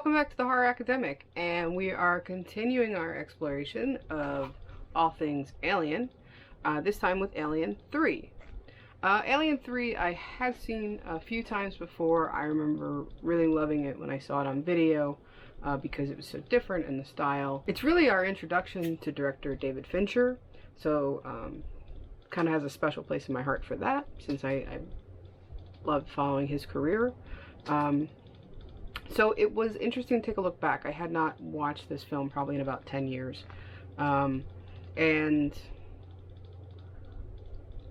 welcome back to the Horror Academic, and we are continuing our exploration of all things Alien, this time with Alien 3. Alien 3 I had seen a few times before. I remember really loving it when I saw it on video because it was so different in the style. It's really our introduction to director David Fincher, so kind of has a special place in my heart for that, since I loved following his career. So it was interesting to take a look back. I had not watched this film probably in about 10 years. And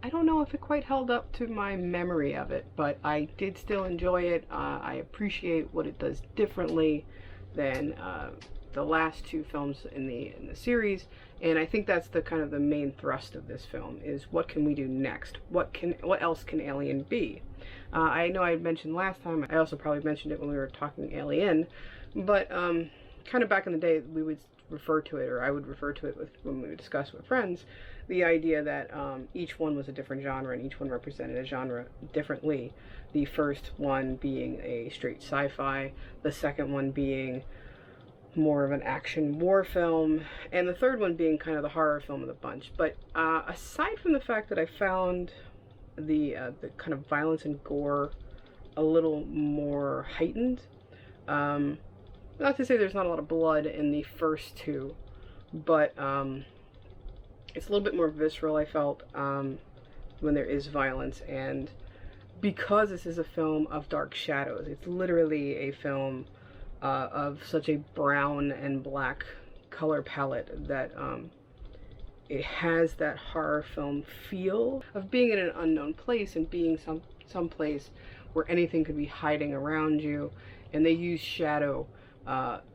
I don't know if it quite held up to my memory of it, but I did still enjoy it. I appreciate what it does differently than the last two films in the series, and I think that's the kind of the main thrust of this film, is what can we do next? What else can Alien be? I know I had mentioned last time, I also probably mentioned it when we were talking Alien, but kind of back in the day we would refer to it, or I would refer to it when we would discuss with friends, the idea that each one was a different genre and each one represented a genre differently. The first one being a straight sci-fi, the second one being more of an action war film, and the third one being kind of the horror film of the bunch. But aside from the fact that I found the kind of violence and gore a little more heightened, not to say there's not a lot of blood in the first two, but it's a little bit more visceral, I felt, when there is violence. And because this is a film of dark shadows, it's literally a film of such a brown and black color palette that it has that horror film feel of being in an unknown place and being some place where anything could be hiding around you. And they use shadow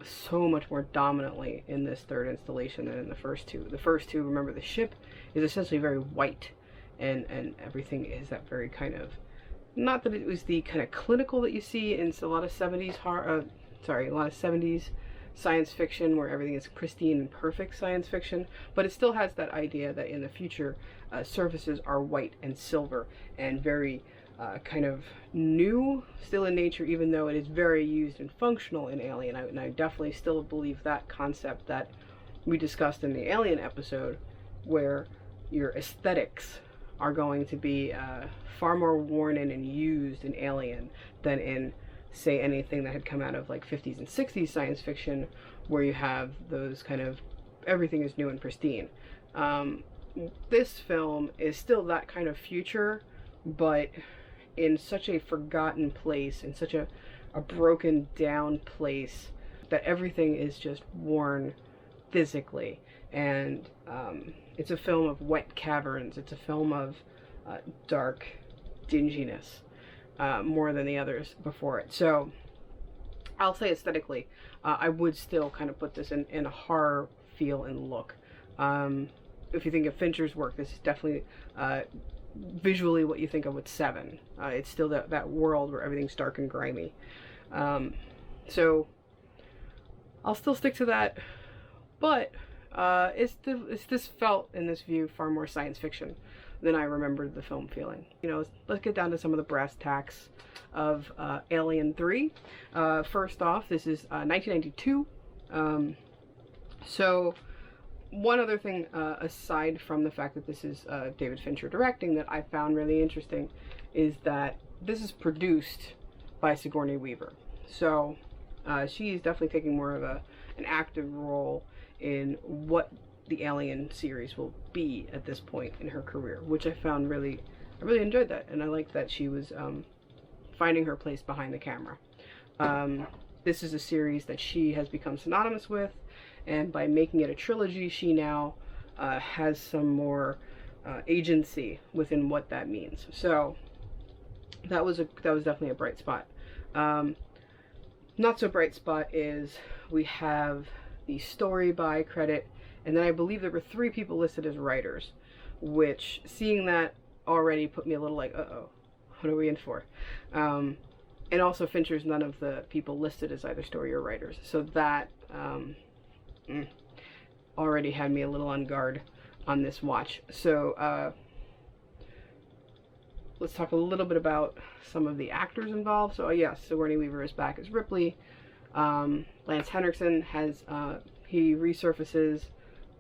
so much more dominantly in this third installation than in the first two. The first two, remember, the ship is essentially very white, and everything is that very kind of, not that it was the kind of clinical that you see in a lot of 70s horror, a lot of 70s science fiction where everything is pristine and perfect science fiction, but it still has that idea that in the future surfaces are white and silver and very kind of new still in nature, even though it is very used and functional in Alien. And I definitely still believe that concept that we discussed in the Alien episode, where your aesthetics are going to be far more worn in and used in Alien than in, say, anything that had come out of like 50s and 60s science fiction, where you have those kind of, everything is new and pristine. This film is still that kind of future, but in such a forgotten place, in such a broken down place, that everything is just worn physically. And it's a film of wet caverns. It's a film of dark dinginess, more than the others before it. So I'll say aesthetically, I would still kind of put this in a horror feel and look. If you think of Fincher's work, this is definitely visually what you think of with Seven. It's still that world where everything's dark and grimy. So I'll still stick to that, but this felt, in this view, far more science fiction than I remembered the film feeling. You know, let's get down to some of the brass tacks of Alien 3. First off, this is 1992. So one other thing, aside from the fact that this is David Fincher directing, that I found really interesting is that this is produced by Sigourney Weaver. So she's definitely taking more of an active role in what the Alien series will be at this point in her career, which I found I really enjoyed that, and I liked that she was finding her place behind the camera. This is a series that she has become synonymous with, and by making it a trilogy, she now has some more agency within what that means. So that was definitely a bright spot. Not so bright spot is we have the story by credit, and then I believe there were 3 people listed as writers, which, seeing that, already put me a little like, uh-oh, what are we in for? And also Fincher's none of the people listed as either story or writers, so that already had me a little on guard on this watch. So let's talk a little bit about some of the actors involved. So yes, Sigourney Weaver is back as Ripley. Lance Henriksen has, he resurfaces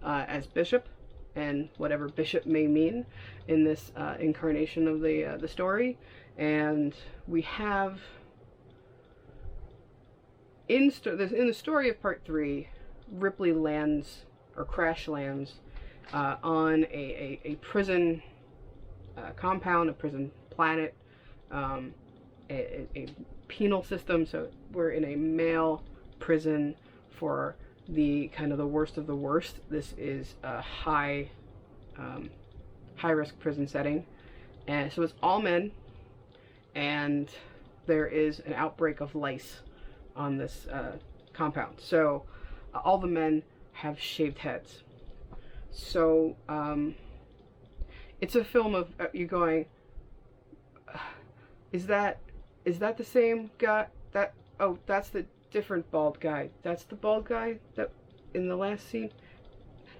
as Bishop, and whatever Bishop may mean in this incarnation of the story. And we have, in the story of part 3, Ripley lands, or crash lands, on a prison compound, a prison planet, a penal system. So we're in a male prison for the kind of the worst of the worst. This is a high risk prison setting, and so it's all men, and there is an outbreak of lice on this compound. So all the men have shaved heads. So it's a film of you going, is that the same guy? Oh, that's the different bald guy. That's the bald guy that in the last scene.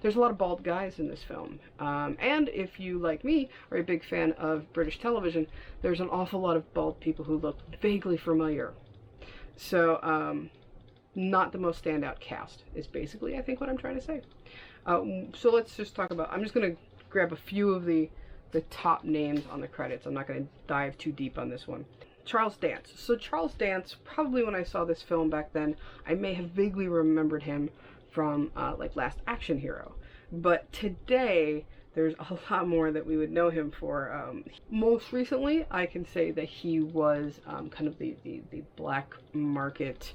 There's a lot of bald guys in this film. And if you, like me, are a big fan of British television, there's an awful lot of bald people who look vaguely familiar. So, not the most standout cast is basically, I think, what I'm trying to say. So let's just talk about, I'm just going to grab a few of the top names on the credits. I'm not going to dive too deep on this one. Charles Dance. So Charles Dance, probably when I saw this film back then, I may have vaguely remembered him from like Last Action Hero. But today, there's a lot more that we would know him for. Most recently, I can say that he was kind of the black market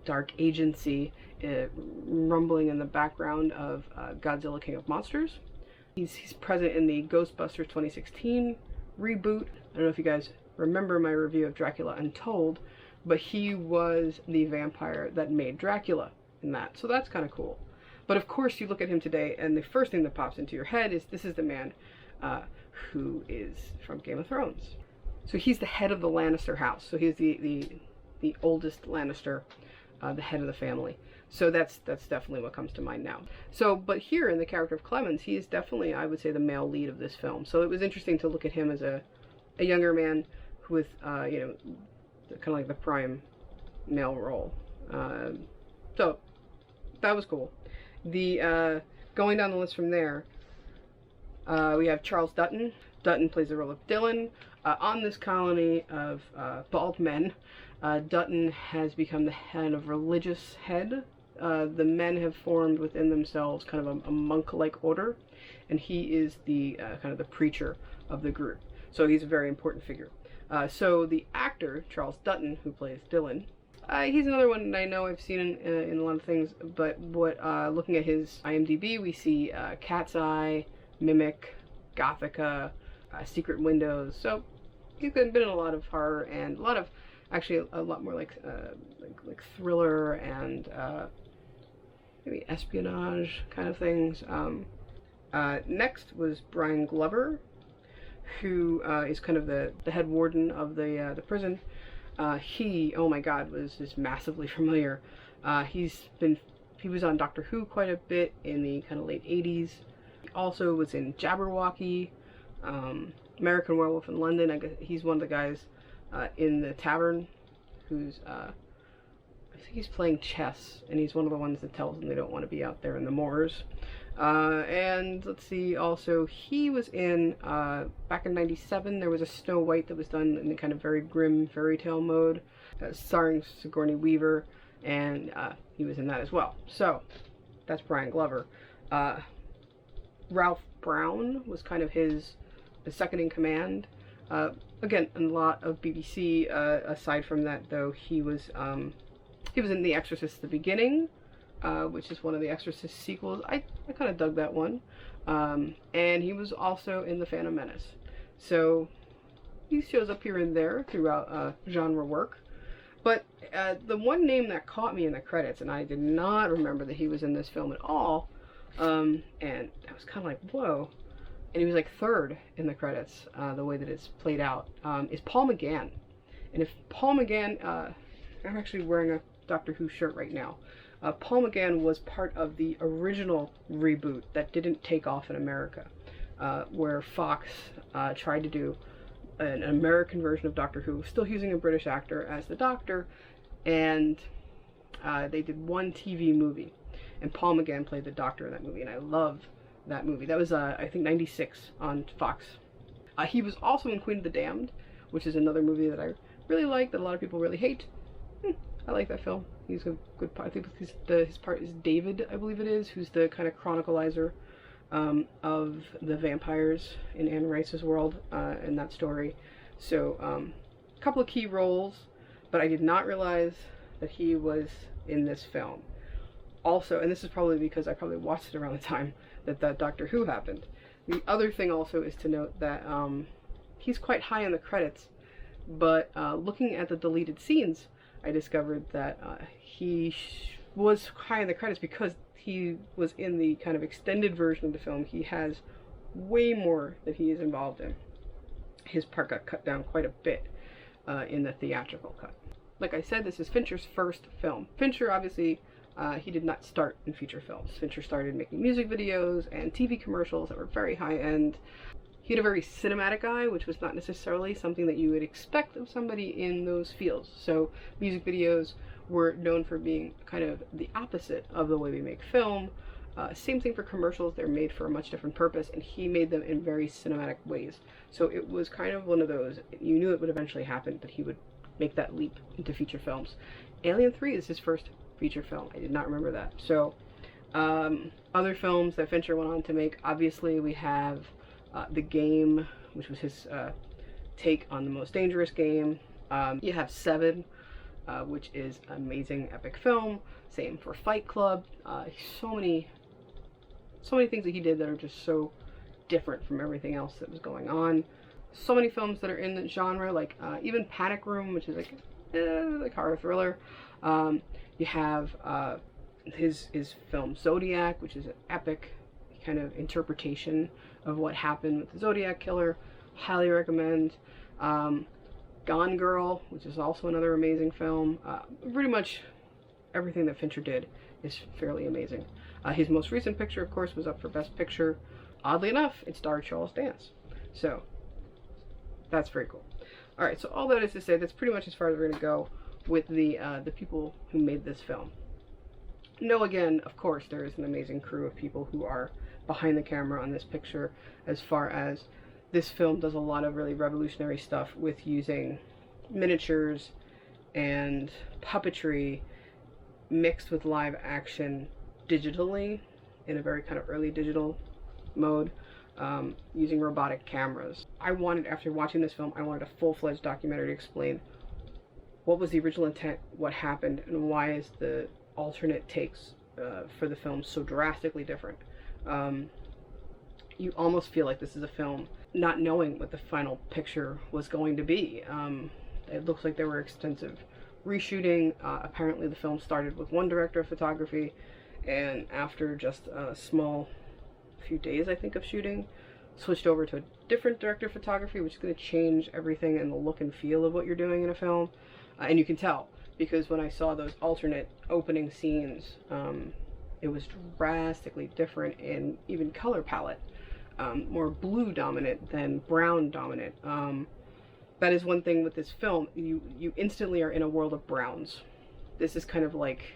dark agency rumbling in the background of Godzilla King of Monsters. He's present in the Ghostbusters 2016 reboot. I don't know if you guys remember my review of Dracula Untold, but he was the vampire that made Dracula in that. So that's kind of cool. But of course, you look at him today, and the first thing that pops into your head is this is the man who is from Game of Thrones. So he's the head of the Lannister house. So he's the oldest Lannister, the head of the family. So that's definitely what comes to mind now. So, but here in the character of Clemens, he is definitely, I would say, the male lead of this film. So it was interesting to look at him as a younger man with, you know, kind of like the prime male role. So that was cool. The going down the list from there, we have Charles Dutton. Dutton plays the role of Dylan. On this colony of bald men, Dutton has become the head of religious head. The men have formed within themselves kind of a monk-like order, and he is the kind of the preacher of the group. So he's a very important figure. So the actor, Charles Dutton, who plays Dylan, he's another one that I know I've seen in a lot of things, but looking at his IMDb, we see Cat's Eye, Mimic, Gothica, Secret Windows. So he's been in a lot of horror and a lot of, actually a lot more like thriller and maybe espionage kind of things. Next was Brian Glover, who is kind of the head warden of the prison. He, oh my God, was just massively familiar. He was on Doctor Who quite a bit in the kind of late 80s. He also was in Jabberwocky, American Werewolf in London. I guess he's one of the guys in the tavern who's, I think he's playing chess, and he's one of the ones that tells them they don't want to be out there in the moors. And let's see, also he was in, back in '97, there was a Snow White that was done in the kind of very grim fairy tale mode, starring Sigourney Weaver, and he was in that as well. So, that's Brian Glover. Ralph Brown was kind of his second in command. Again, a lot of BBC, aside from that though, he was in The Exorcist at the beginning, which is one of the Exorcist sequels. I kind of dug that one. And he was also in The Phantom Menace. So he shows up here and there throughout genre work. But the one name that caught me in the credits, and I did not remember that he was in this film at all, and I was kind of like, whoa. And he was like third in the credits, the way that it's played out, is Paul McGann. And if Paul McGann, I'm actually wearing a Doctor Who shirt right now. Paul McGann was part of the original reboot that didn't take off in America, where Fox tried to do an American version of Doctor Who, still using a British actor as the Doctor, and They did one TV movie, and Paul McGann played the Doctor in that movie, and I love that movie. That was, I think, 96 on Fox. He was also in Queen of the Damned, which is another movie that I really like, that a lot of people really hate. I like that film. He's a good part. I think his part is David, I believe it is, who's the kind of chronicleizer of the vampires in Anne Rice's world in that story. So, a couple of key roles, but I did not realize that he was in this film. Also, and this is probably because I probably watched it around the time that Doctor Who happened. The other thing also is to note that he's quite high in the credits, but looking at the deleted scenes, I discovered that he was high in the credits because he was in the kind of extended version of the film. He has way more that he is involved in. His part got cut down quite a bit in the theatrical cut. Like I said, this is Fincher's first film. Fincher, obviously, he did not start in feature films. Fincher started making music videos and TV commercials that were very high-end. He had a very cinematic eye, which was not necessarily something that you would expect of somebody in those fields. So music videos were known for being kind of the opposite of the way we make film. Same thing for commercials. They're made for a much different purpose, and he made them in very cinematic ways. So it was kind of one of those, you knew it would eventually happen, that he would make that leap into feature films. Alien 3 is his first feature film. I did not remember that. So other films that Fincher went on to make, obviously we have The Game, which was his take on the most dangerous game. You have Seven, which is an amazing epic film. Same for Fight Club. So many things that he did that are just so different from everything else that was going on. So many films that are in the genre, like even Panic Room, which is like horror thriller. You have his film Zodiac, which is an epic kind of interpretation of what happened with the Zodiac killer. Highly recommend. Gone Girl, which is also another amazing film. Pretty much everything that Fincher did is fairly amazing. His most recent picture, of course, was up for Best Picture. Oddly enough, it starred Charles Dance. So, that's very cool. Alright, so all that is to say, that's pretty much as far as we're going to go with the people who made this film. No, again, of course, there is an amazing crew of people who are behind the camera on this picture, as far as this film does a lot of really revolutionary stuff with using miniatures and puppetry mixed with live action digitally in a very kind of early digital mode, using robotic cameras. I wanted, after watching this film, I wanted a full-fledged documentary to explain what was the original intent, what happened, and why is the alternate takes for the film so drastically different. You almost feel like this is a film not knowing what the final picture was going to be. It looks like there were extensive reshooting. Apparently the film started with one director of photography, and after just a small few days, I think, of shooting, switched over to a different director of photography, which is going to change everything in the look and feel of what you're doing in a film. And you can tell, because when I saw those alternate opening scenes, it was drastically different in even color palette. More blue dominant than brown dominant. That is one thing with this film. You instantly are in a world of browns. This is kind of like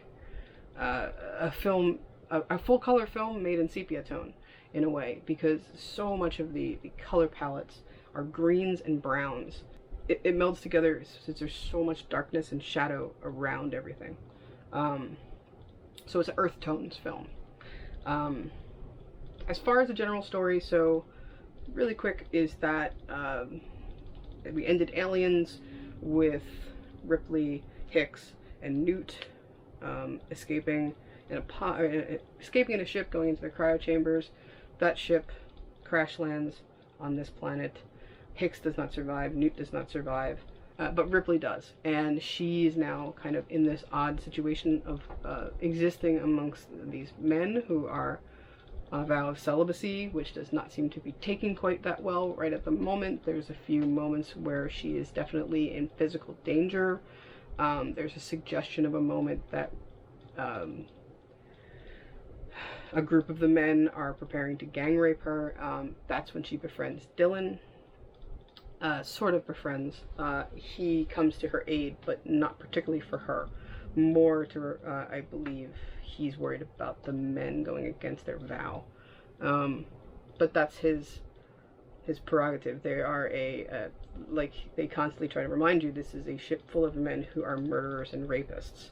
a full color film made in sepia tone, in a way, because so much of the color palettes are greens and browns. It melds together since there's so much darkness and shadow around everything. So it's an earth tones film. As far as the general story, so really quick, is that we ended Aliens with Ripley, Hicks, and Newt escaping in a ship going into the cryo chambers. That ship crash lands on this planet. Hicks does not survive, Newt does not survive, but Ripley does, and she's now kind of in this odd situation of existing amongst these men who are on a vow of celibacy, which does not seem to be taking quite that well right at the moment. There's a few moments where she is definitely in physical danger. There's a suggestion of a moment that a group of the men are preparing to gang rape her. That's when she befriends Dylan. Sort of befriends. He comes to her aid, but not particularly for her. more to, I believe he's worried about the men going against their vow. But that's his prerogative. They are like, they constantly try to remind you, this is a ship full of men who are murderers and rapists.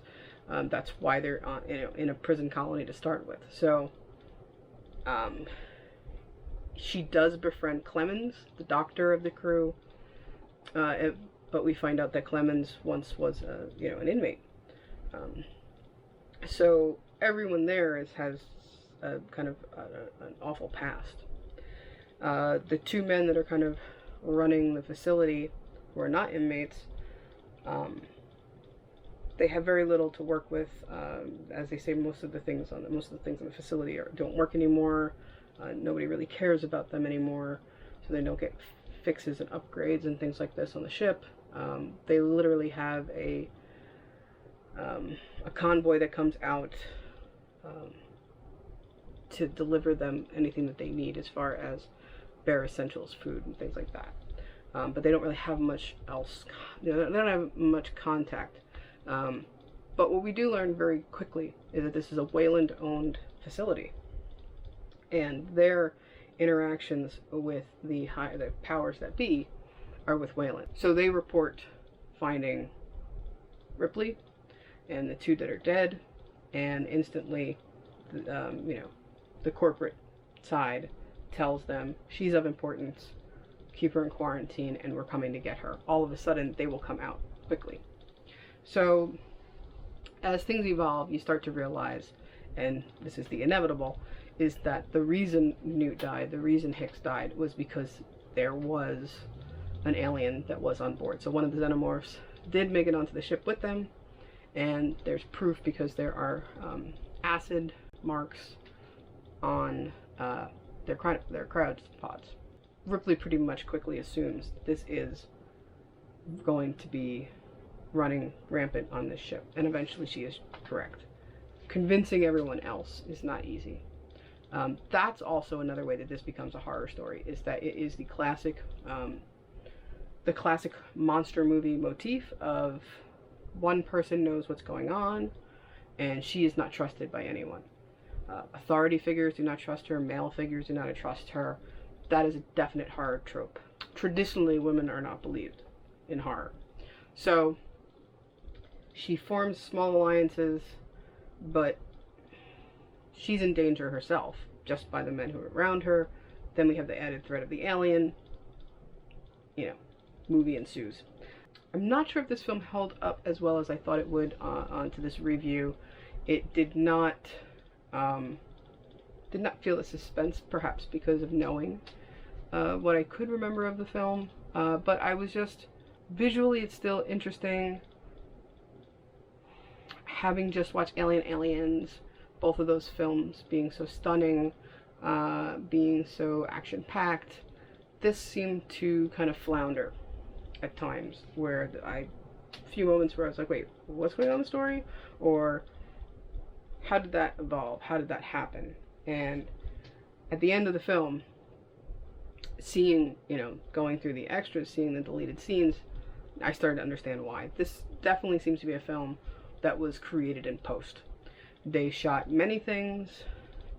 That's why they're in a prison colony to start with. So, she does befriend Clemens, the doctor of the crew, but we find out that Clemens once was, an inmate. So everyone there has a kind of an awful past. The two men that are kind of running the facility, who are not inmates, they have very little to work with. As they say, most of the things in the facility don't work anymore. Nobody really cares about them anymore, so they don't get fixes and upgrades and things like this on the ship. They literally have a convoy that comes out to deliver them anything that they need as far as bare essentials, food and things like that. But they don't really have much else. They don't have much contact. But what we do learn very quickly is that this is a Wayland-owned facility, and their interactions with the powers that be are with Wayland. So they report finding Ripley and the two that are dead, and instantly, the corporate side tells them she's of importance, keep her in quarantine, and we're coming to get her. All of a sudden, they will come out quickly. So, as things evolve, you start to realize, and this is the inevitable, is that the reason Newt died, the reason Hicks died, was because there was an alien that was on board. So one of the xenomorphs did make it onto the ship with them, and there's proof because there are acid marks on their cryopods. Ripley pretty much quickly assumes this is going to be running rampant on this ship, and eventually she is correct. Convincing everyone else is not easy. That's also another way that this becomes a horror story, is that it is the classic monster movie motif of one person knows what's going on, and she is not trusted by anyone. Authority figures do not trust her, male figures do not trust her. That is a definite horror trope. Traditionally, women are not believed in horror. So, she forms small alliances, but she's in danger herself, just by the men who are around her. Then we have the added threat of the alien. Movie ensues. I'm not sure if this film held up as well as I thought it would onto this review. It did not feel the suspense, perhaps because of knowing what I could remember of the film. But I was just, visually it's still interesting. Having just watched Aliens, both of those films being so stunning, being so action-packed, this seemed to kind of flounder at times, where a few moments where I was like, wait, what's going on in the story? Or how did that evolve? How did that happen? And at the end of the film, seeing, going through the extras, seeing the deleted scenes, I started to understand why. This definitely seems to be a film that was created in post. They shot many things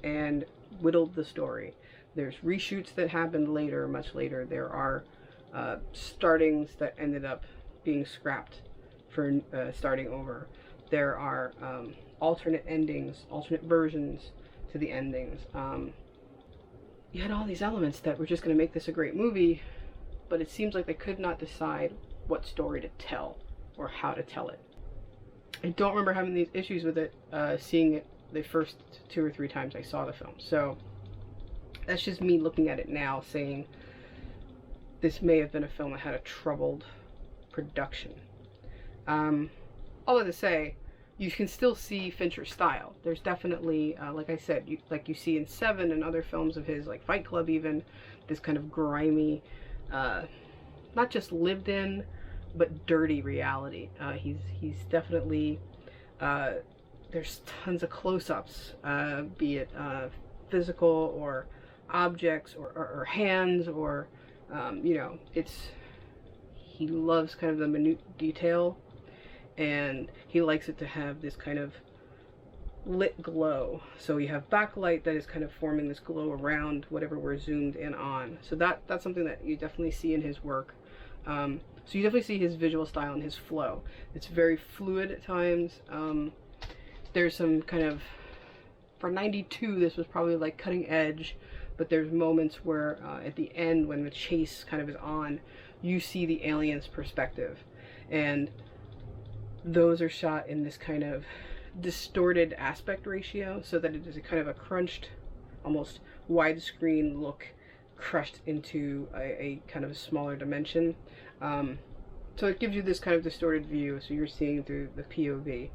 and whittled the story. There's reshoots that happened later, much later. There are startings that ended up being scrapped for starting over. There are alternate endings, alternate versions to the endings. You had all these elements that were just going to make this a great movie, but it seems like they could not decide what story to tell or how to tell it. I don't remember having these issues with it, seeing it the first 2 or 3 times I saw the film. So that's just me looking at it now, saying this may have been a film that had a troubled production. All to say, you can still see Fincher's style. There's definitely, like I said, you see in Seven and other films of his, like Fight Club even, this kind of grimy, not just lived in, but dirty reality. He's definitely, there's tons of close-ups, be it physical or objects or hands or, he loves kind of the minute detail, and he likes it to have this kind of lit glow. So you have backlight that is kind of forming this glow around whatever we're zoomed in on. So that's something that you definitely see in his work. So you definitely see his visual style and his flow. It's very fluid at times. There's some kind of, for 92, this was probably like cutting edge, but there's moments where at the end, when the chase kind of is on, you see the alien's perspective. And those are shot in this kind of distorted aspect ratio, so that it is a kind of a crunched, almost widescreen look crushed into a kind of a smaller dimension. So it gives you this kind of distorted view, so you're seeing through the POV.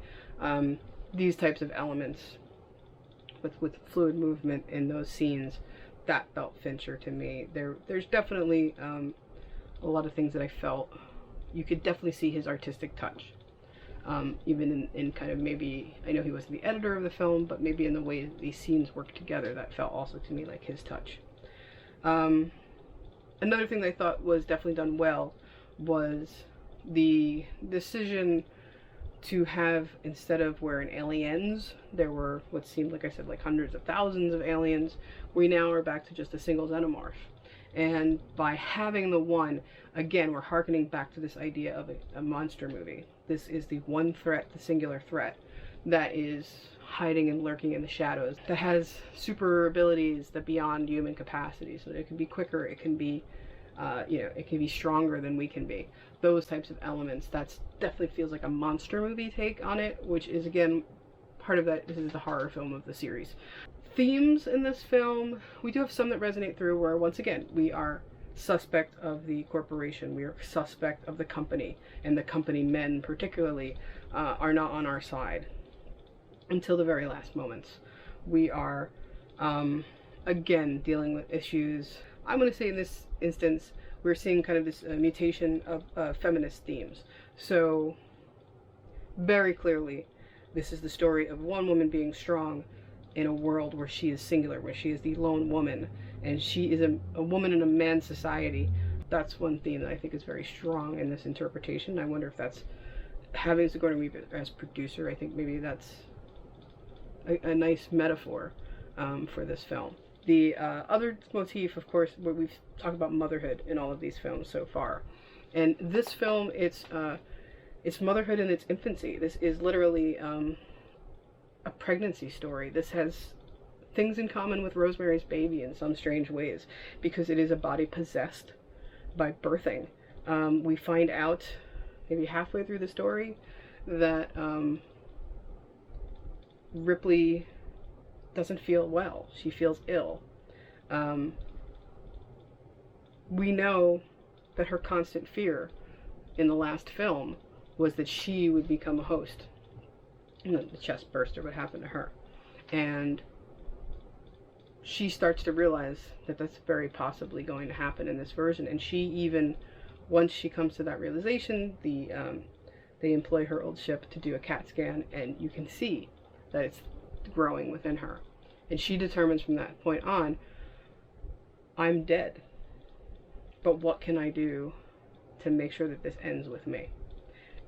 These types of elements with fluid movement in those scenes, that felt Fincher to me. There's definitely a lot of things that I felt you could definitely see his artistic touch. Even in kind of, maybe, I know he wasn't the editor of the film, but maybe in the way these scenes work together, that felt also to me like his touch. Another thing that I thought was definitely done well was the decision to have, instead of where in Aliens there were what seemed, like I said, like hundreds of thousands of aliens, we now are back to just a single xenomorph. And by having the one, again, we're hearkening back to this idea of a monster movie. This is the one threat, the singular threat, that is hiding and lurking in the shadows, that has super abilities that beyond human capacity, so that it can be quicker, it can be, it can be stronger than we can be. Those types of elements, that's definitely feels like a monster movie take on it, which is, again, part of that. This is the horror film of the series. Themes in this film, we do have some that resonate through, where once again we are suspect of the corporation, we are suspect of the company, and the company men particularly are not on our side until the very last moments. We are again dealing with issues. I'm going to say in this instance we're seeing kind of this mutation of feminist themes. So very clearly this is the story of one woman being strong in a world where she is singular, where she is the lone woman, and she is a woman in a man's society. That's one theme that I think is very strong in this interpretation. I wonder if that's having Sigourney Weaver as producer. I think maybe that's a nice metaphor for this film. The other motif, of course, where we've talked about motherhood in all of these films so far, and this film, it's motherhood in its infancy. This is literally a pregnancy story. This has things in common with Rosemary's Baby in some strange ways, because it is a body possessed by birthing. We find out maybe halfway through the story that Ripley doesn't feel well. She feels ill. We know that her constant fear in the last film was that she would become a host, and then the chest burster would happen to her. And she starts to realize that that's very possibly going to happen in this version. And she even, once she comes to that realization, they employ her old ship to do a CAT scan, and you can see that it's growing within her. And she determines from that point on, I'm dead, but what can I do to make sure that this ends with me?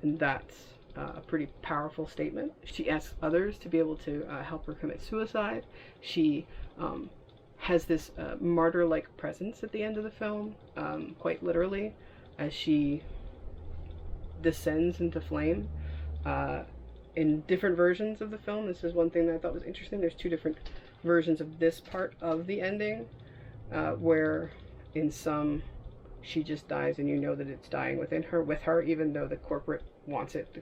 And that's a pretty powerful statement. She asks others to be able to help her commit suicide. She has this martyr-like presence at the end of the film, quite literally, as she descends into flame. In different versions of the film, this is one thing that I thought was interesting. There's two different versions of this part of the ending, where in some she just dies and you know that it's dying within her, with her, even though the corporate wants it.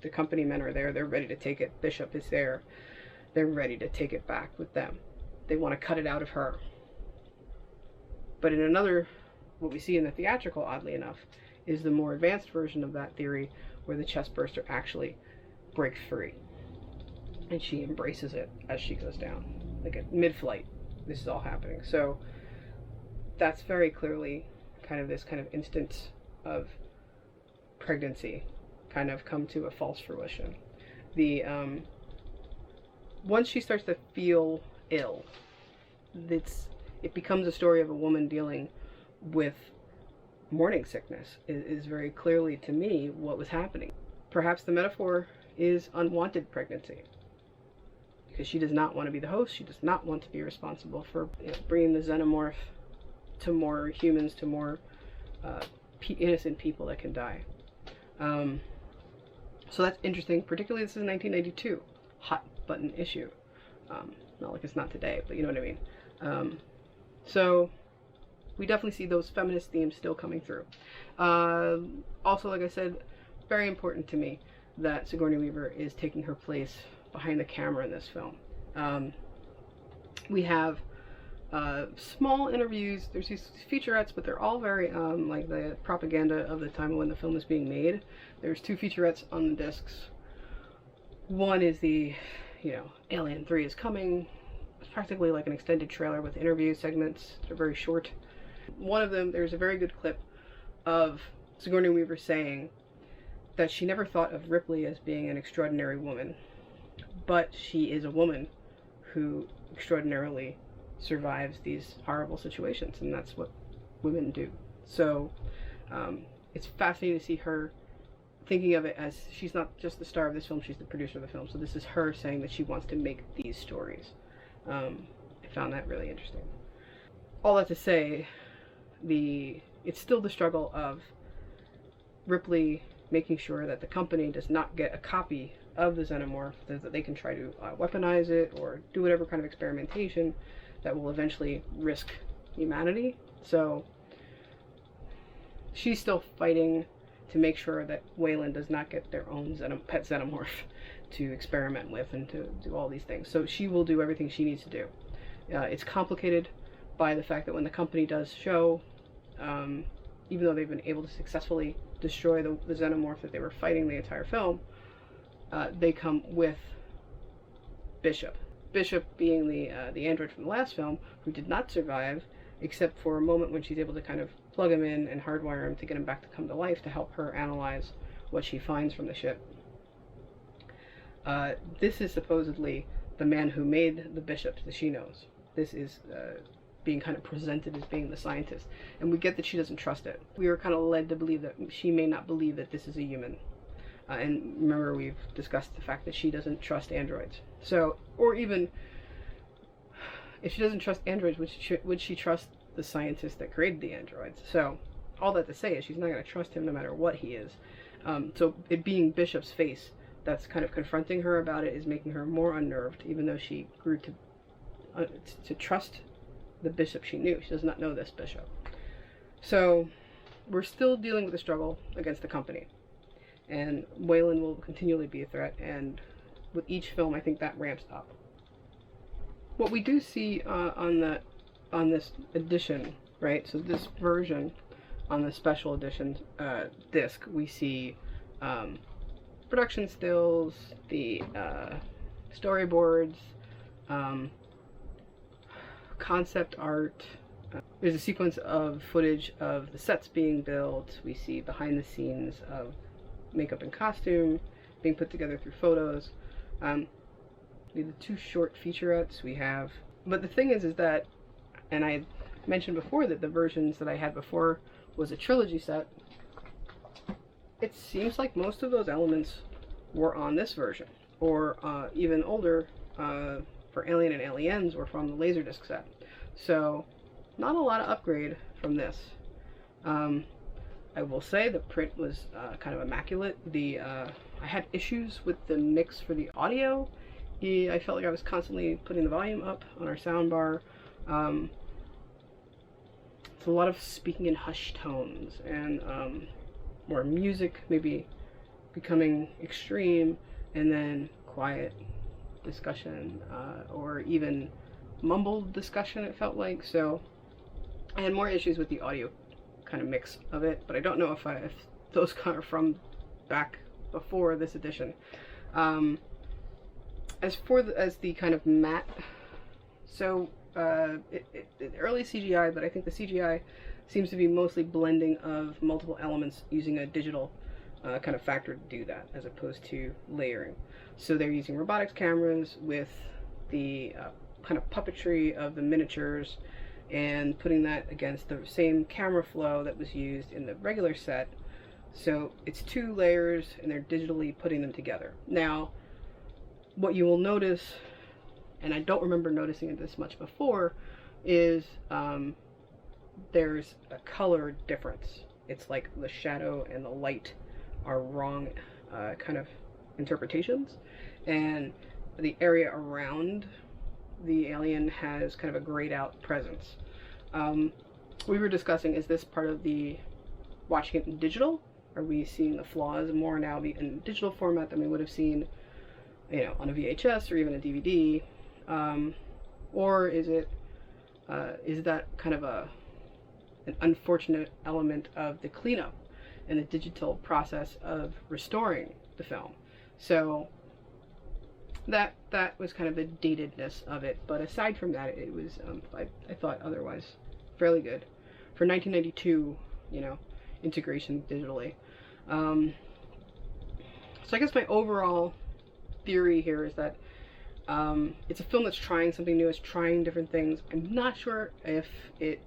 The company men are there, they're ready to take it. Bishop is there, they're ready to take it back with them. They want to cut it out of her. But in another, what we see in the theatrical, oddly enough, is the more advanced version of that theory, where the chest burster actually breaks free and she embraces it as she goes down, like at mid-flight. This is all happening. So that's very clearly kind of this kind of instance of pregnancy kind of come to a false fruition. The once she starts to feel ill, it becomes a story of a woman dealing with morning sickness. Is very clearly, to me, what was happening. perhaps the metaphor is unwanted pregnancy, because she does not want to be the host. She does not want to be responsible for, you know, bringing the xenomorph to more humans, to more innocent people that can die. So that's interesting. Particularly, this is 1992, hot button issue. Not like it's not today, but you know what I mean. So we definitely see those feminist themes still coming through. Also, like I said, very important to me that Sigourney Weaver is taking her place behind the camera in this film. We have small interviews. There's these featurettes, but they're all very like the propaganda of the time when the film is being made. There's 2 featurettes on the discs. One is the, you know, Alien 3 is coming. It's practically like an extended trailer with interview segments. They're very short. One of them, there's a very good clip of Sigourney Weaver saying that she never thought of Ripley as being an extraordinary woman, but she is a woman who extraordinarily survives these horrible situations, and that's what women do. So it's fascinating to see her thinking of it as she's not just the star of this film, she's the producer of the film. So this is her saying that she wants to make these stories. I found that really interesting. All that to say, it's still the struggle of Ripley making sure that the company does not get a copy of the xenomorph, that they can try to weaponize it or do whatever kind of experimentation that will eventually risk humanity. So she's still fighting to make sure that Weyland does not get their own pet xenomorph to experiment with and to do all these things. So she will do everything she needs to do. It's complicated by the fact that when the company does show, even though they've been able to successfully destroy the xenomorph that they were fighting the entire film, they come with Bishop. Bishop being the android from the last film, who did not survive, except for a moment when she's able to kind of plug him in and hardwire him to get him back to come to life to help her analyze what she finds from the ship. This is supposedly the man who made the Bishop that she knows. This is being kind of presented as being the scientist, and we get that she doesn't trust it. We are kind of led to believe that she may not believe that this is a human. And remember, we've discussed the fact that she doesn't trust androids. So, or even if she doesn't trust androids, would she trust the scientist that created the androids? So, all that to say is she's not going to trust him no matter what he is. So it being Bishop's face that's kind of confronting her about it is making her more unnerved, even though she grew to trust the Bishop she knew. She does not know this Bishop. So we're still dealing with the struggle against the company. And Weyland will continually be a threat, and with each film I think that ramps up. What we do see on this edition, right, so this version on the special edition disc, we see production stills, the storyboards, concept art. There's a sequence of footage of the sets being built. We see behind the scenes of makeup and costume being put together through photos. We have the 2 short featurettes we have. But the thing is that, and I mentioned before that the versions that I had before was a trilogy set. It seems like most of those elements were on this version, or even older for Alien and Aliens were from the Laserdisc set. So not a lot of upgrade from this. I will say the print was kind of immaculate. I had issues with the mix for the audio. I felt like I was constantly putting the volume up on our sound bar. It's a lot of speaking in hushed tones, and more music maybe becoming extreme, and then quiet discussion, or even mumbled discussion, it felt like. So I had more issues with the audio kind of mix of it, but I don't know if those are from back before this edition. As the kind of matte, so early CGI, but I think the CGI seems to be mostly blending of multiple elements using a digital kind of factor to do that, as opposed to layering. So they're using robotics cameras with the kind of puppetry of the miniatures, and putting that against the same camera flow that was used in the regular set So it's 2 layers and they're digitally putting them together. Now, what you will notice, and I don't remember noticing it this much before, is there's a color difference. It's like the shadow and the light are wrong kind of interpretations, and the area around the alien has kind of a grayed out presence. We were discussing, is this part of the watching it in digital? Are we seeing the flaws more now in digital format than we would have seen, you know, on a VHS or even a DVD? Or is that kind of an unfortunate element of the cleanup and the digital process of restoring the film? So that was kind of the datedness of it. But aside from that, it was I thought otherwise fairly good for 1992. You know, integration digitally. So I guess my overall theory here is that it's a film that's trying something new. It's trying different things. I'm not sure if it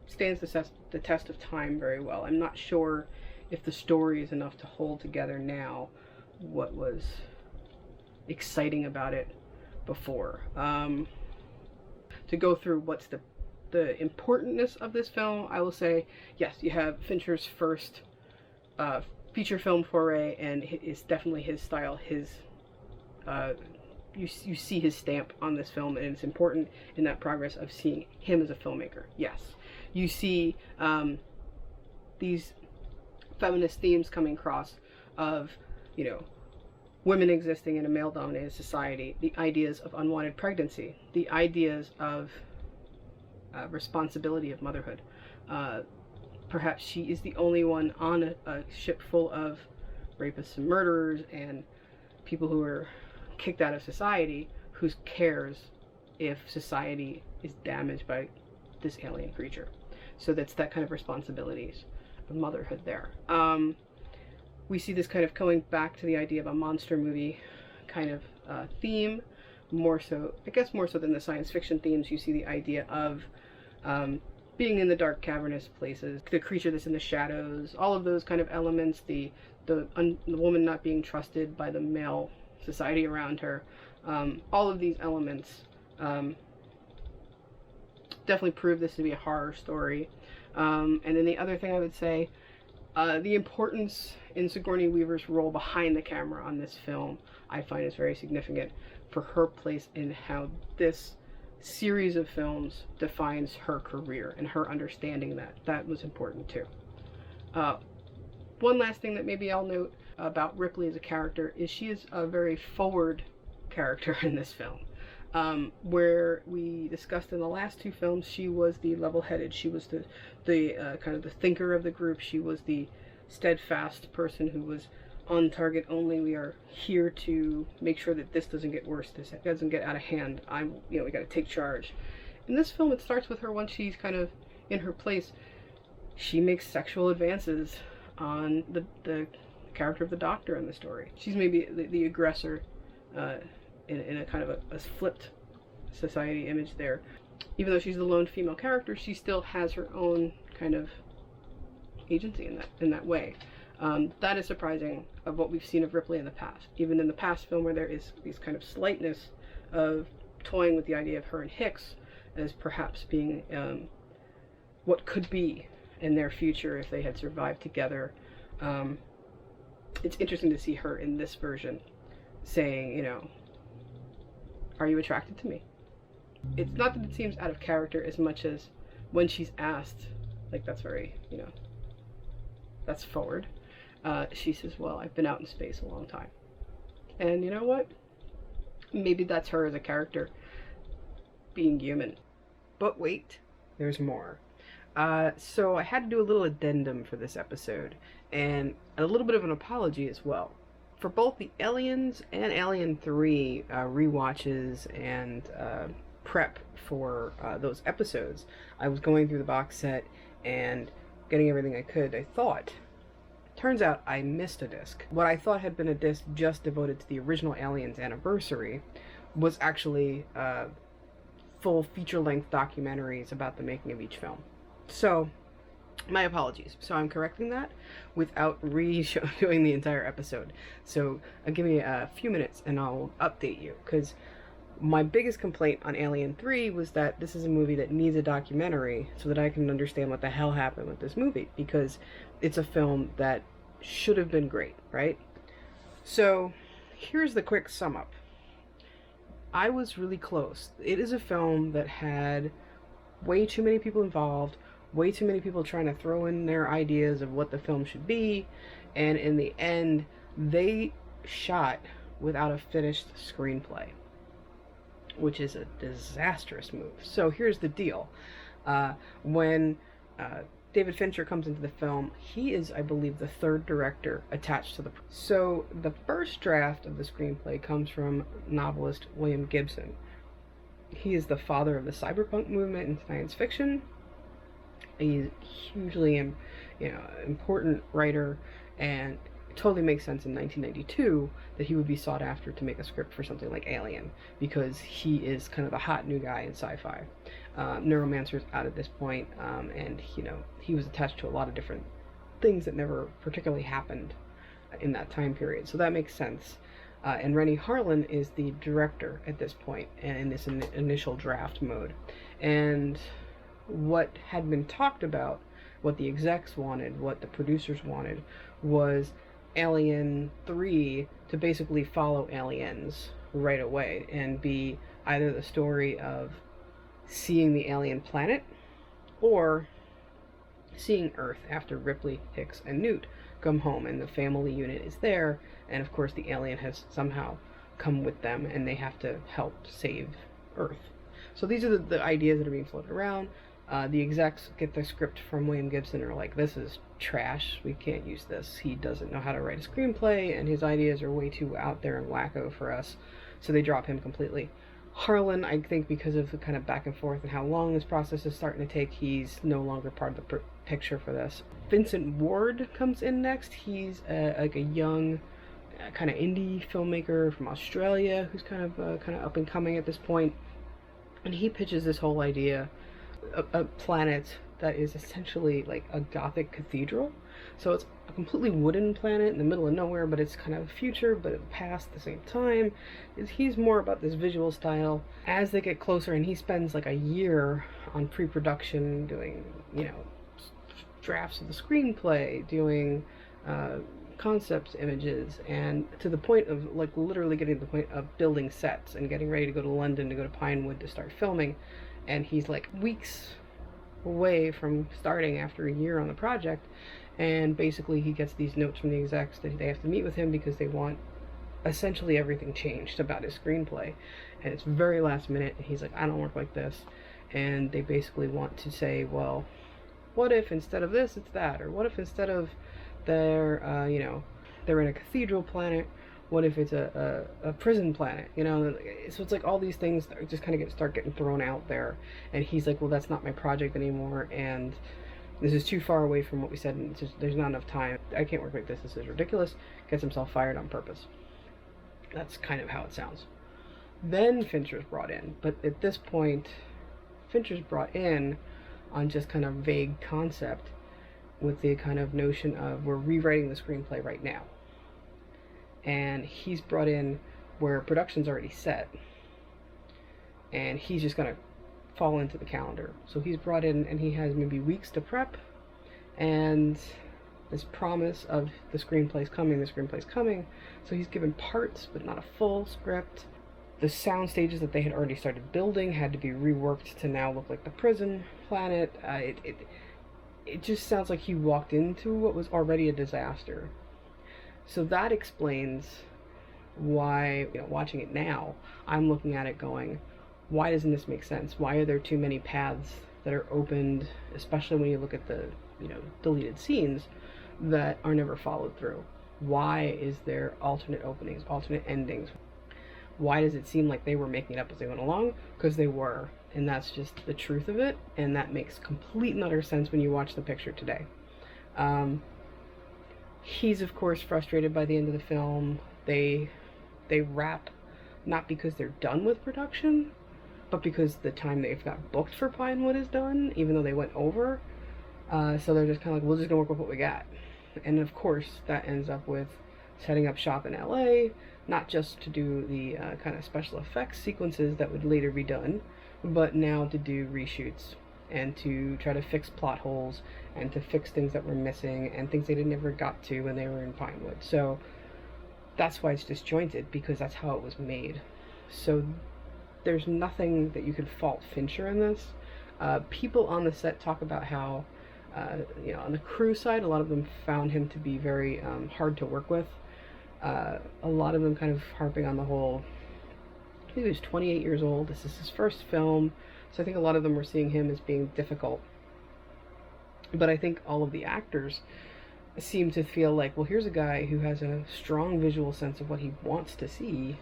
stands the test of time very well. I'm not sure if the story is enough to hold together now what was exciting about it before. To go through what's the importantness of this film, I will say, yes, you have Fincher's first feature film foray, and it's definitely his style, you see his stamp on this film, and it's important in that progress of seeing him as a filmmaker. Yes, you see these feminist themes coming across of, you know, women existing in a male-dominated society, the ideas of unwanted pregnancy, the ideas of responsibility of motherhood. Perhaps she is the only one on a ship full of rapists and murderers and people who are kicked out of society, who cares if society is damaged by this alien creature. So that's that kind of responsibilities of motherhood there. We see this kind of going back to the idea of a monster movie kind of theme, more so, I guess more so than the science fiction themes. You see the idea of being in the dark, cavernous places, the creature that's in the shadows, all of those kind of elements, the woman not being trusted by the male society around her, all of these elements definitely prove this to be a horror story. And then the other thing I would say, the importance in Sigourney Weaver's role behind the camera on this film, I find is very significant for her place in how this series of films defines her career, and her understanding that was important too. One last thing that maybe I'll note about Ripley as a character is she is a very forward character in this film. Where we discussed in the last 2 films, she was the level-headed, she was the kind of the thinker of the group, she was the steadfast person who was on target only. We are here to make sure that this doesn't get worse, this doesn't get out of hand. We got to take charge. In this film, it starts with her once she's kind of in her place. She makes sexual advances on the character of the doctor in the story. She's maybe the aggressor in a kind of a flipped society image there. Even though she's the lone female character, she still has her own kind of agency in that way. That is surprising of what we've seen of Ripley in the past. Even in the past film, where there is these kind of slightness of toying with the idea of her and Hicks as perhaps being what could be in their future if they had survived together. It's interesting to see her in this version saying, you know, are you attracted to me? It's not that it seems out of character as much as when she's asked, like, that's very, you know, that's forward. She says, well, I've been out in space a long time. And you know what? Maybe that's her as a character being human. But wait, there's more. So I had to do a little addendum for this episode, and a little bit of an apology as well. For both the Aliens and Alien 3 rewatches and prep for those episodes, I was going through the box set and getting everything I could. I thought, turns out I missed a disc. What I thought had been a disc just devoted to the original Aliens anniversary was actually full feature-length documentaries about the making of each film. So My apologies. So I'm correcting that without doing the entire episode. So give me a few minutes and I'll update you, because my biggest complaint on Alien 3 was that this is a movie that needs a documentary so that I can understand what the hell happened with this movie, because it's a film that should have been great, right? So here's the quick sum up. I was really close. It is a film that had way too many people involved, way too many people trying to throw in their ideas of what the film should be, and in the end, they shot without a finished screenplay, which is a disastrous move. So here's the deal. When David Fincher comes into the film, he is, I believe, the third director attached to the... So the first draft of the screenplay comes from novelist William Gibson. He is the father of the cyberpunk movement in science fiction. He's hugely, important writer, and it totally makes sense in 1992 that he would be sought after to make a script for something like Alien, because he is kind of the hot new guy in sci-fi. Neuromancer's out at this point, and he was attached to a lot of different things that never particularly happened in that time period, so that makes sense. And Rennie Harlin is the director at this point, and in this initial draft mode. And what had been talked about, what the execs wanted, what the producers wanted, was Alien 3 to basically follow Aliens right away and be either the story of seeing the alien planet or seeing Earth after Ripley, Hicks, and Newt come home and the family unit is there, and of course the alien has somehow come with them and they have to help save Earth. So these are the ideas that are being floated around. The execs get the script from William Gibson and are like, this is trash, we can't use this. He doesn't know how to write a screenplay, and his ideas are way too out there and wacko for us. So they drop him completely. Harlan, I think because of the kind of back and forth and how long this process is starting to take, he's no longer part of the picture for this. Vincent Ward comes in next. He's like a young, kind of indie filmmaker from Australia who's kind of up and coming at this point. And he pitches this whole idea, a planet that is essentially like a Gothic cathedral. So it's a completely wooden planet in the middle of nowhere, but it's kind of future, but it's past at the same time. He's more about this visual style. As they get closer, and he spends like a year on pre-production, doing, drafts of the screenplay, doing concept images, and to the point of like literally getting to the point of building sets and getting ready to go to London to go to Pinewood to start filming. And he's like weeks away from starting after a year on the project, and basically he gets these notes from the execs that they have to meet with him because they want essentially everything changed about his screenplay, and it's very last minute, and he's like, I don't work like this. And they basically want to say, well, what if instead of this it's that, or what if instead of they're in a cathedral planet, what if it's a prison planet, So it's like all these things that just kind of start getting thrown out there, and he's like, well, that's not my project anymore, and this is too far away from what we said, and there's not enough time. I can't work like this. This is ridiculous. Gets himself fired on purpose. That's kind of how it sounds. Then Fincher's brought in, but at this point, Fincher's brought in on just kind of vague concept, with the kind of notion of we're rewriting the screenplay right now. And he's brought in where production's already set, and he's just gonna fall into the calendar. So he's brought in, and he has maybe weeks to prep, and this promise of the screenplay's coming. So he's given parts, but not a full script. The sound stages that they had already started building had to be reworked to now look like the prison planet. It just sounds like he walked into what was already a disaster. So that explains why, watching it now, I'm looking at it going, why doesn't this make sense? Why are there too many paths that are opened, especially when you look at the, deleted scenes that are never followed through? Why is there alternate openings, alternate endings? Why does it seem like they were making it up as they went along? Because they were, and that's just the truth of it, and that makes complete and utter sense when you watch the picture today. He's of course frustrated by the end of the film. They wrap, not because they're done with production, but because the time they've got booked for Pinewood is done, even though they went over. So they're just kind of like, we're just gonna work with what we got. And of course, that ends up with setting up shop in LA, not just to do the kind of special effects sequences that would later be done, but now to do reshoots and to try to fix plot holes and to fix things that were missing and things they never got to when they were in Pinewood. So that's why it's disjointed, because that's how it was made. So there's nothing that you could fault Fincher in this. People on the set talk about how, on the crew side, a lot of them found him to be very hard to work with. A lot of them kind of harping on the whole, I think he was 28 years old, this is his first film, so I think a lot of them were seeing him as being difficult. But I think all of the actors seem to feel like, well, here's a guy who has a strong visual sense of what he wants to see.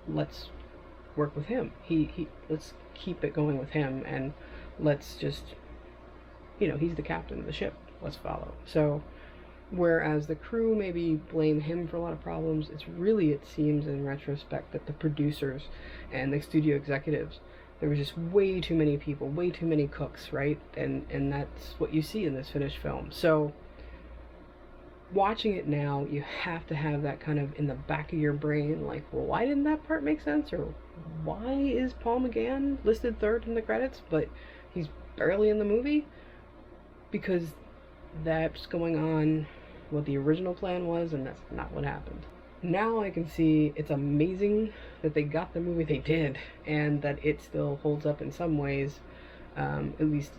Let's work with him. Let's keep it going with him, and let's just, he's the captain of the ship. Let's follow. So, whereas the crew maybe blame him for a lot of problems, it's really, it seems in retrospect, that the producers and the studio executives, there was just way too many people, way too many cooks, right? And that's what you see in this finished film. So watching it now, you have to have that kind of in the back of your brain, like, well, why didn't that part make sense? Or why is Paul McGann listed third in the credits, but he's barely in the movie? Because that's going on what the original plan was, and that's not what happened. Now I can see it's amazing that they got the movie they did, and that it still holds up in some ways, at least,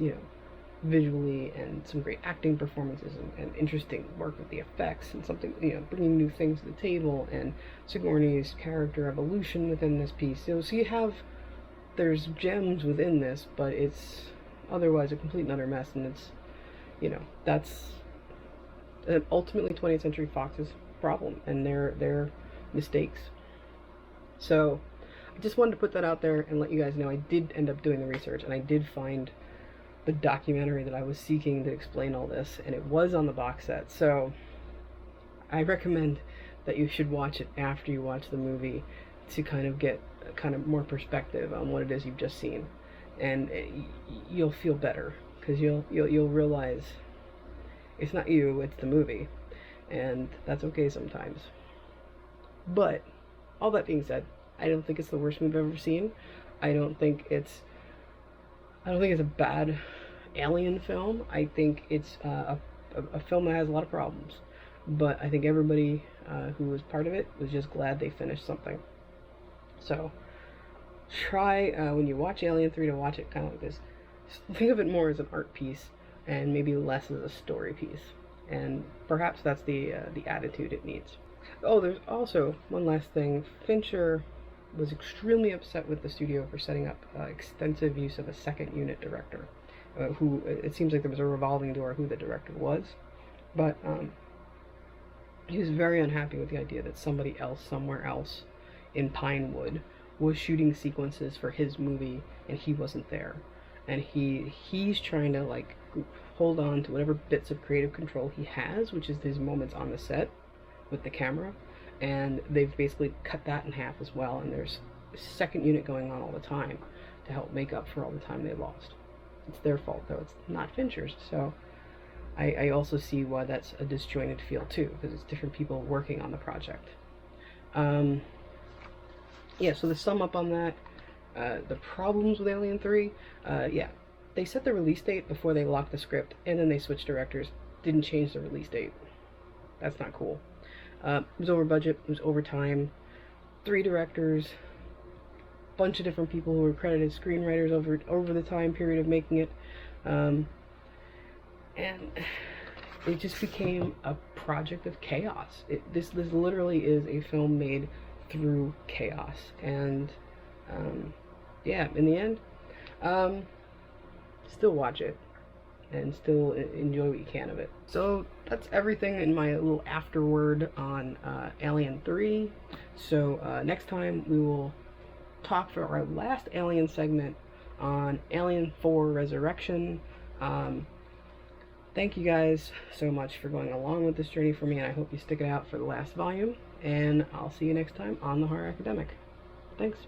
visually, and some great acting performances, and interesting work with the effects, and something, bringing new things to the table, and Sigourney's character evolution within this piece. So there's gems within this, but it's otherwise a complete and utter mess, and it's, that's ultimately 20th Century Fox's problem and their mistakes. So I just wanted to put that out there and let you guys know I did end up doing the research, and I did find the documentary that I was seeking to explain all this, and it was on the box set. So I recommend that you should watch it after you watch the movie to kind of get kind of more perspective on what it is you've just seen, and you'll feel better, because you'll realize it's not you, it's the movie, and that's okay sometimes. But all that being said, I don't think it's the worst movie I've ever seen. I don't think it's a bad Alien film. I think it's a film that has a lot of problems, but I think everybody who was part of it was just glad they finished something. So try, when you watch Alien 3, to watch it kind of like this. Think of it more as an art piece, and maybe less as a story piece. And perhaps that's the attitude it needs. Oh, there's also one last thing. Fincher was extremely upset with the studio for setting up extensive use of a second unit director, who, it seems like there was a revolving door who the director was, but he was very unhappy with the idea that somebody else somewhere else in Pinewood was shooting sequences for his movie and he wasn't there, and he's trying to like hold on to whatever bits of creative control he has, which is his moments on the set with the camera, and they've basically cut that in half as well, and there's a second unit going on all the time to help make up for all the time they lost. It's their fault, though. It's not Fincher's. So I also see why that's a disjointed feel too, because it's different people working on the project. Yeah, so to sum up on that, the problems with Alien 3, yeah, they set the release date before they locked the script, and then they switched directors, didn't change the release date. That's not cool. It was over budget, it was over time, 3 directors, bunch of different people who were credited screenwriters over the time period of making it, and it just became a project of chaos. This literally is a film made through chaos, and yeah, in the end, still watch it and still enjoy what you can of it. So that's everything in my little afterword on Alien 3. So next time we will talk for our last Alien segment on Alien 4 Resurrection. Thank you guys so much for going along with this journey for me, and I hope you stick it out for the last volume, and I'll see you next time on The Horror Academic. Thanks.